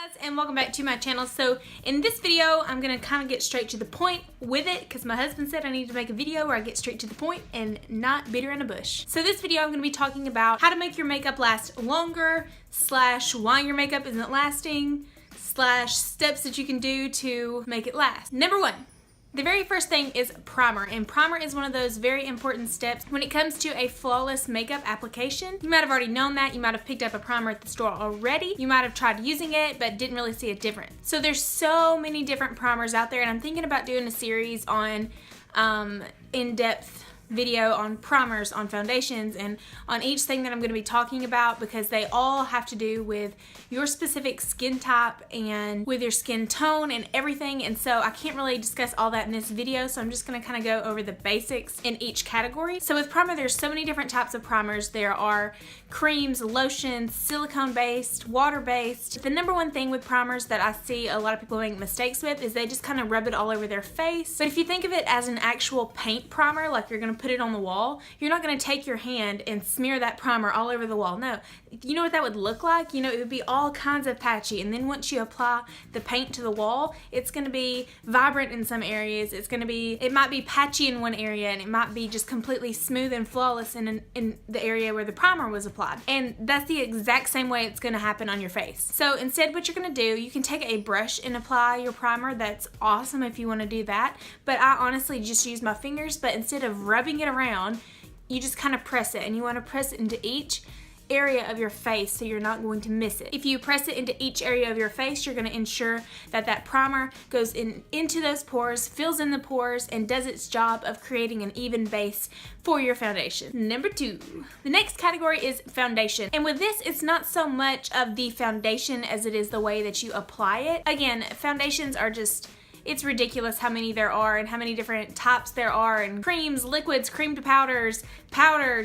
guys, and welcome back to my channel. So in this video I'm gonna kind of get straight to the point with it because my husband said I need to make a video where I get straight to the point and not beat around a bush. So this video I'm gonna be talking about how to make your makeup last longer, slash why your makeup isn't lasting, slash steps that you can do to make it last. Number one, the very first thing is primer, and primer is one of those very important steps when it comes to a flawless makeup application. You might have already known that. You might have picked up a primer at the store already. You might have tried using it but didn't really see a difference. So there's so many different primers out there, and I'm thinking about doing a series on in-depth video on primers, on foundations, and on each thing that I'm going to be talking about because they all have to do with your specific skin type and with your skin tone and everything, and so I can't really discuss all that in this video, so I'm just going to kind of go over the basics in each category. So with primer, there's so many different types of primers. There are creams, lotions, silicone based, water based. The number one thing with primers that I see a lot of people make mistakes with is they just kind of rub it all over their face. But if you think of it as an actual paint primer, like you're going to put it on the wall, you're not going to take your hand and smear that primer all over the wall. No, you know what that would look like? You know, it would be all kinds of patchy, and then once you apply the paint to the wall, it's going to be vibrant in some areas. It might be patchy in one area, and it might be just completely smooth and flawless in the area where the primer was applied. And that's the exact same way it's going to happen on your face. So instead, what you're going to do, you can take a brush and apply your primer. That's awesome if you want to do that, but I honestly just use my fingers. But instead of rubbing it around, you just kind of press it, and you want to press it into each area of your face so you're not going to miss it. If you press it into each area of your face, you're going to ensure that that primer goes into those pores, fills in the pores, and does its job of creating an even base for your foundation. Number two, the next category is foundation. And with this, it's not so much of the foundation as it is the way that you apply it. Again, foundations are just, it's ridiculous how many there are and how many different types there are, and creams, liquids, cream to powders,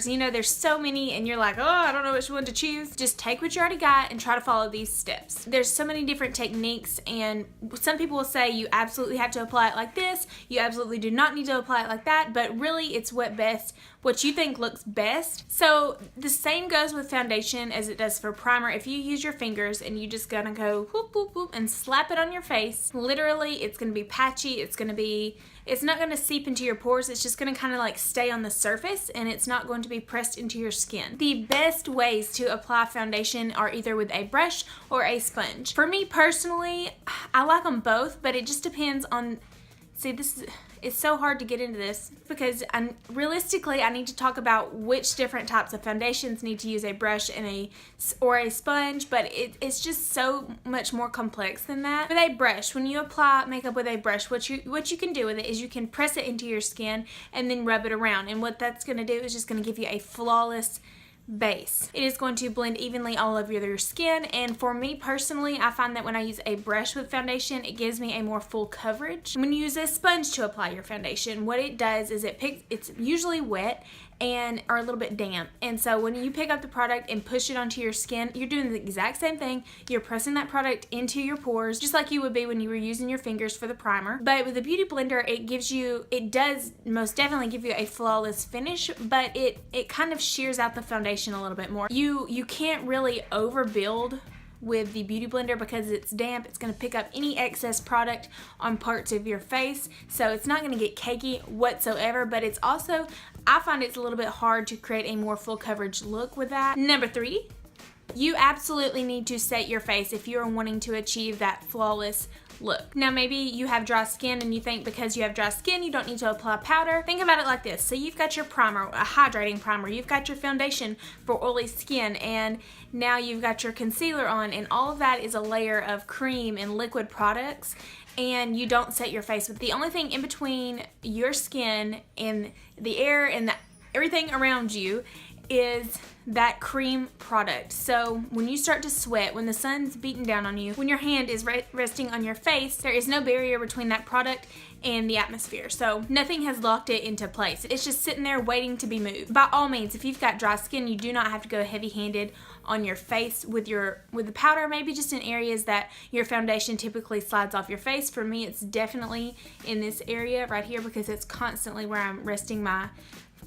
you know, there's so many, and you're like, oh, I don't know which one to choose. Just take what you already got and try to follow these steps. There's so many different techniques, and some people will say you absolutely have to apply it like this, you absolutely do not need to apply it like that, but really it's what you think looks best. So the same goes with foundation as it does for primer. If you use your fingers and you just gonna go whoop, whoop, whoop, and slap it on your face, literally it's gonna be patchy, it's not going to seep into your pores, it's just going to kind of like stay on the surface, and it's not going to be pressed into your skin. The best ways to apply foundation are either with a brush or a sponge. For me personally, I like them both, but it just depends on, it's so hard to get into this because realistically I need to talk about which different types of foundations need to use a brush and or a sponge, but it's just so much more complex than that. With a brush, when you apply makeup with a brush, what you can do with it is you can press it into your skin and then rub it around, and what that's going to do is just going to give you a flawless base. It is going to blend evenly all over your skin, and for me personally, I find that when I use a brush with foundation, it gives me a more full coverage. When you use a sponge to apply your foundation, what it does is it's usually wet or a little bit damp, and so when you pick up the product and push it onto your skin, you're doing the exact same thing. You're pressing that product into your pores just like you would be when you were using your fingers for the primer. But with a beauty blender, it does most definitely give you a flawless finish, but it kind of shears out the foundation a little bit more. You can't really overbuild with the beauty blender because it's damp. It's going to pick up any excess product on parts of your face, so it's not going to get cakey whatsoever, but it's also, I find it's a little bit hard to create a more full coverage look with that. Number three, you absolutely need to set your face if you're wanting to achieve that flawless look. Now maybe you have dry skin and you think because you have dry skin you don't need to apply powder. Think about it like this. So you've got your primer, a hydrating primer, you've got your foundation for oily skin, and now you've got your concealer on, and all of that is a layer of cream and liquid products, and you don't set your face with the only thing in between your skin and the air and everything around you is that cream product. So when you start to sweat, when the sun's beating down on you, when your hand is resting on your face, there is no barrier between that product and the atmosphere. So nothing has locked it into place. It's just sitting there waiting to be moved. By all means, if you've got dry skin, you do not have to go heavy-handed on your face with the powder, maybe just in areas that your foundation typically slides off your face. For me, it's definitely in this area right here because it's constantly where I'm resting my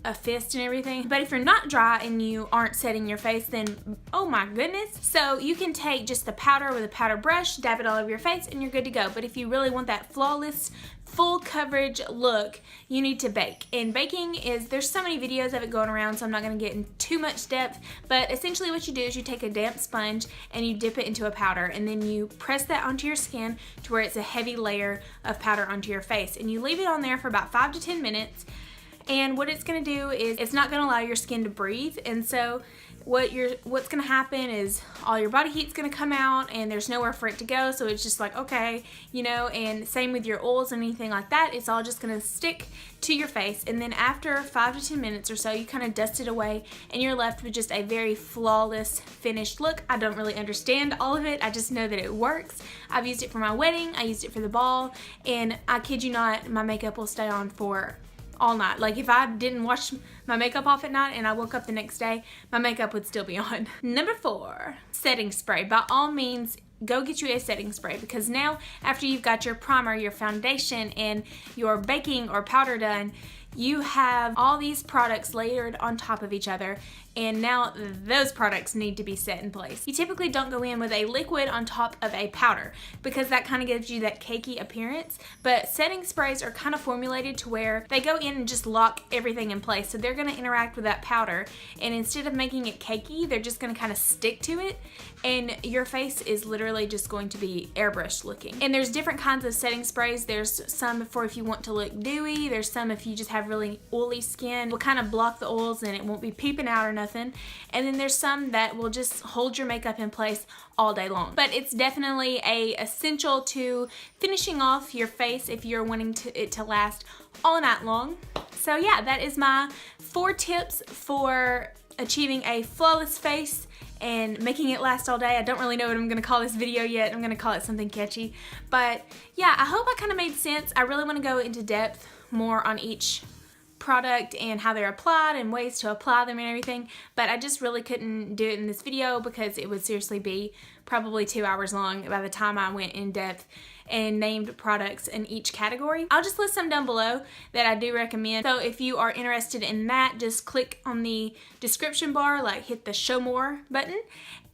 a fist and everything. But if you're not dry and you aren't setting your face, then oh my goodness. So you can take just the powder with a powder brush, dab it all over your face, and you're good to go. But if you really want that flawless, full coverage look, you need to bake. And baking is, there's so many videos of it going around, so I'm not going to get in too much depth, but essentially what you do is you take a damp sponge and you dip it into a powder, and then you press that onto your skin to where it's a heavy layer of powder onto your face, and you leave it on there for about 5 to 10 minutes. And what it's going to do is it's not going to allow your skin to breathe, and so what's going to happen is all your body heat's going to come out and there's nowhere for it to go, so it's just like, okay, you know. And same with your oils and anything like that, it's all just going to stick to your face. And then after 5 to 10 minutes or so, you kind of dust it away and you're left with just a very flawless finished look. I don't really understand all of it, I just know that it works. I've used it for my wedding, I used it for the ball, and I kid you not, my makeup will stay on for all night. Like if I didn't wash my makeup off at night and I woke up the next day, my makeup would still be on. Number 4, setting spray. By all means, go get you a setting spray, because now after you've got your primer, your foundation, and your baking or powder done, you have all these products layered on top of each other, and now those products need to be set in place. You typically don't go in with a liquid on top of a powder because that kind of gives you that cakey appearance, but setting sprays are kind of formulated to where they go in and just lock everything in place. So they're going to interact with that powder, and instead of making it cakey, they're just going to kind of stick to it, and your face is literally just going to be airbrushed looking. And there's different kinds of setting sprays. There's some for if you want to look dewy, there's some if you just have really oily skin, will kind of block the oils and it won't be peeping out or nothing. And then there's some that will just hold your makeup in place all day long. But it's definitely a essential to finishing off your face if you're wanting it to last all night long. So yeah, that is my 4 tips for achieving a flawless face and making it last all day. I don't really know what I'm gonna call this video yet. I'm gonna call it something catchy. But yeah, I hope I kind of made sense. I really want to go into depth more on each product and how they're applied and ways to apply them and everything, but I just really couldn't do it in this video because it would seriously be probably 2 hours long by the time I went in depth and named products in each category. I'll just list some down below that I do recommend. So if you are interested in that, just click on the description bar, like hit the show more button,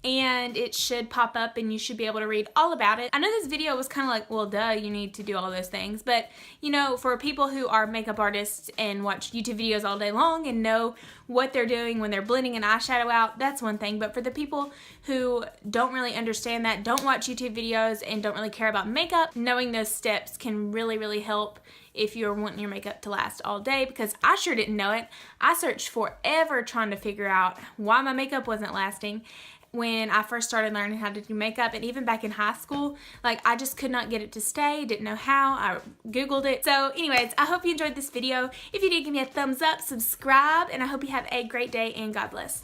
and it should pop up and you should be able to read all about it. I know this video was kind of like, well duh, you need to do all those things, but you know, for people who are makeup artists and watch YouTube videos all day long and know what they're doing when they're blending an eyeshadow out, that's one thing. But for the people who don't really understand that, don't watch YouTube videos, and don't really care about makeup, knowing those steps can really help if you're wanting your makeup to last all day, because I sure didn't know it. I searched forever trying to figure out why my makeup wasn't lasting when I first started learning how to do makeup, and even back in high school, like I just could not get it to stay, didn't know how. I googled it. So anyways, I hope you enjoyed this video. If you did, give me a thumbs up, subscribe, and I hope you have a great day, and God bless.